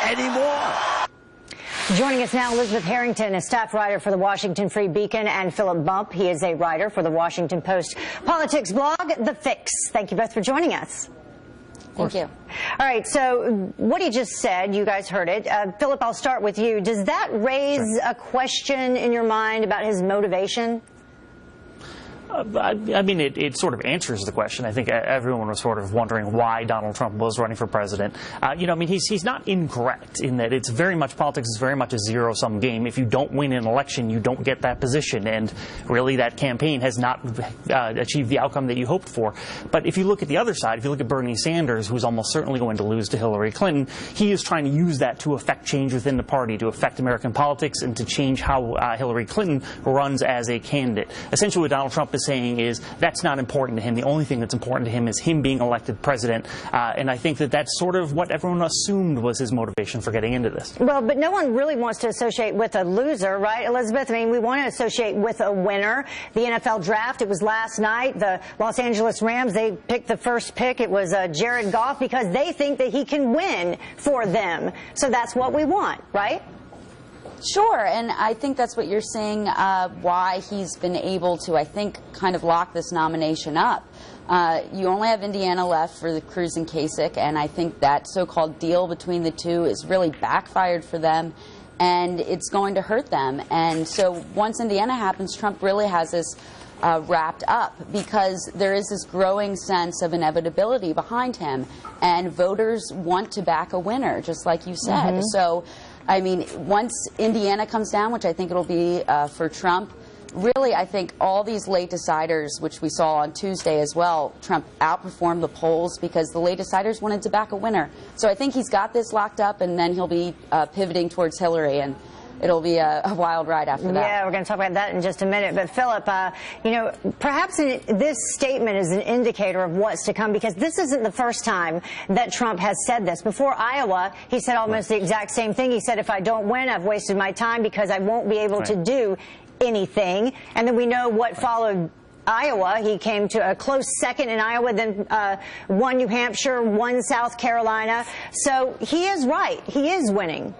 anymore. Joining us now, Elizabeth Harrington, a staff writer for the Washington Free Beacon, and Philip Bump. He is a writer for the Washington Post politics blog, The Fix. Thank you both for joining us. Thank you. All right, so what he just said, you guys heard it. Philip, I'll start with you. Does that raise a question in your mind about his motivation? I mean, it sort of answers the question. I think everyone was sort of wondering why Donald Trump was running for president. I mean, he's not incorrect in that it's very much, politics is very much a zero-sum game. If you don't win an election, you don't get that position. And really, that campaign has not achieved the outcome that you hoped for. But if you look at the other side, if you look at Bernie Sanders, who's almost certainly going to lose to Hillary Clinton, he is trying to use that to affect change within the party, to affect American politics, and to change how Hillary Clinton runs as a candidate. Essentially, what Donald Trump is saying is that's not important to him. The only thing that's important to him is him being elected president. And I think that that's sort of what everyone assumed was his motivation for getting into this. Well, but no one really wants to associate with a loser, right, Elizabeth? I mean, we want to associate with a winner. The NFL draft, it was last night. The Los Angeles Rams, they picked the first pick. It was Jared Goff because they think that he can win for them. So that's what we want, right? Sure, and I think that's what you're saying, why he's been able to, I think, kind of lock this nomination up. You only have Indiana left for the Cruz and Kasich, and I think that so-called deal between the two is really backfired for them, and it's going to hurt them. And so once Indiana happens, Trump really has this wrapped up because there is this growing sense of inevitability behind him, and voters want to back a winner, just like you said. So, I mean, once Indiana comes down, which I think it'll be for Trump, really, I think all these late deciders, which we saw on Tuesday as well, Trump outperformed the polls because the late deciders wanted to back a winner. So I think he's got this locked up, and then he'll be pivoting towards Hillary, and it'll be a wild ride after that. Yeah, we're going to talk about that in just a minute. But, Philip, you know, perhaps this statement is an indicator of what's to come, because this isn't the first time that Trump has said this. Before Iowa, he said almost the exact same thing. He said, if I don't win, I've wasted my time because I won't be able to do anything. And then we know what followed Iowa. He came to a close second in Iowa, then won New Hampshire, won South Carolina. So he is right. He is winning.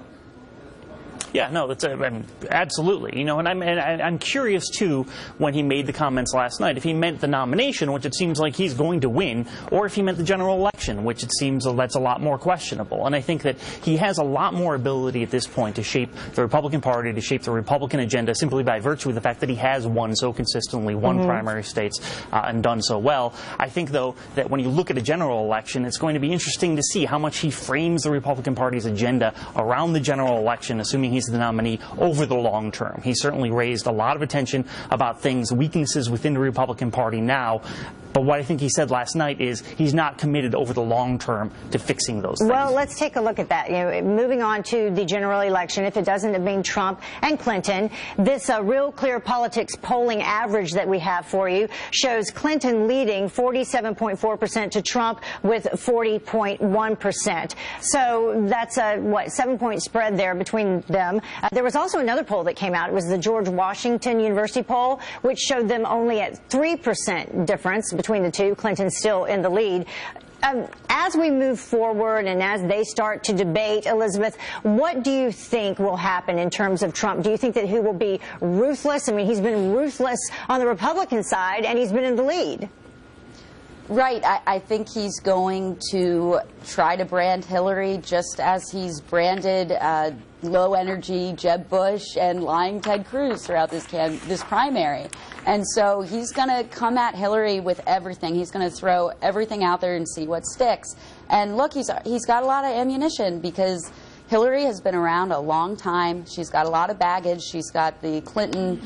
Yeah, no, that's I mean, absolutely. You know, and I'm curious too when he made the comments last night if he meant the nomination, which it seems like he's going to win, or if he meant the general election, which it seems that's a lot more questionable. And I think that he has a lot more ability at this point to shape the Republican Party, to shape the Republican agenda, simply by virtue of the fact that he has won so consistently, won primary states, and done so well. I think, though, that when you look at a general election, it's going to be interesting to see how much he frames the Republican Party's agenda around the general election, assuming he's the nominee, over the long term. He certainly raised a lot of attention about things, weaknesses within the Republican Party now. But what I think he said last night is he's not committed over the long term to fixing those things. Well, let's take a look at that. You know, moving on to the general election, if it doesn't mean Trump and Clinton, this Real Clear Politics polling average that we have for you shows Clinton leading 47.4% to Trump with 40.1%. So that's a, 7-point spread there between them. There was also another poll that came out. It was the George Washington University poll, which showed them only at 3% difference between the two. Clinton's still in the lead. As we move forward and as they start to debate, Elizabeth, what do you think will happen in terms of Trump? Do you think that he will be ruthless? I mean, he's been ruthless on the Republican side, and he's been in the lead. Right. I think he's going to try to brand Hillary just as he's branded low-energy Jeb Bush and lying Ted Cruz throughout this primary. And so he's going to come at Hillary with everything. He's going to throw everything out there and see what sticks. And look, he's got a lot of ammunition because Hillary has been around a long time. She's got a lot of baggage. She's got the Clinton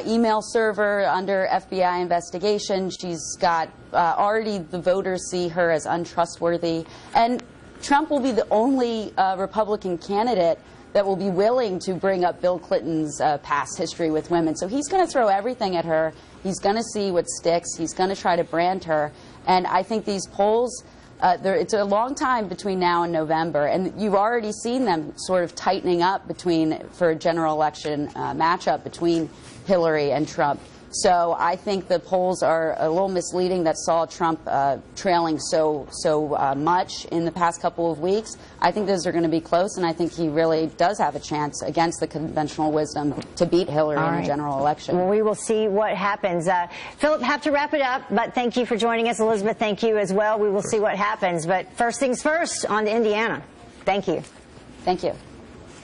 email server under FBI investigation. She's got already the voters see her as untrustworthy. And Trump will be the only Republican candidate that will be willing to bring up Bill Clinton's past history with women. So he's going to throw everything at her. He's going to see what sticks. He's going to try to brand her. And I think these polls, it's a long time between now and November, and you've already seen them sort of tightening up for a general election matchup between Hillary and Trump. So I think the polls are a little misleading that saw Trump trailing so much in the past couple of weeks. I think those are going to be close, and I think he really does have a chance against the conventional wisdom to beat Hillary in the general election. Well, we will see what happens. Philip, have to wrap it up, but thank you for joining us. Elizabeth, thank you as well. We will see what happens. But first things first, on to Indiana. Thank you. Thank you.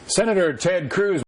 Senator Ted Cruz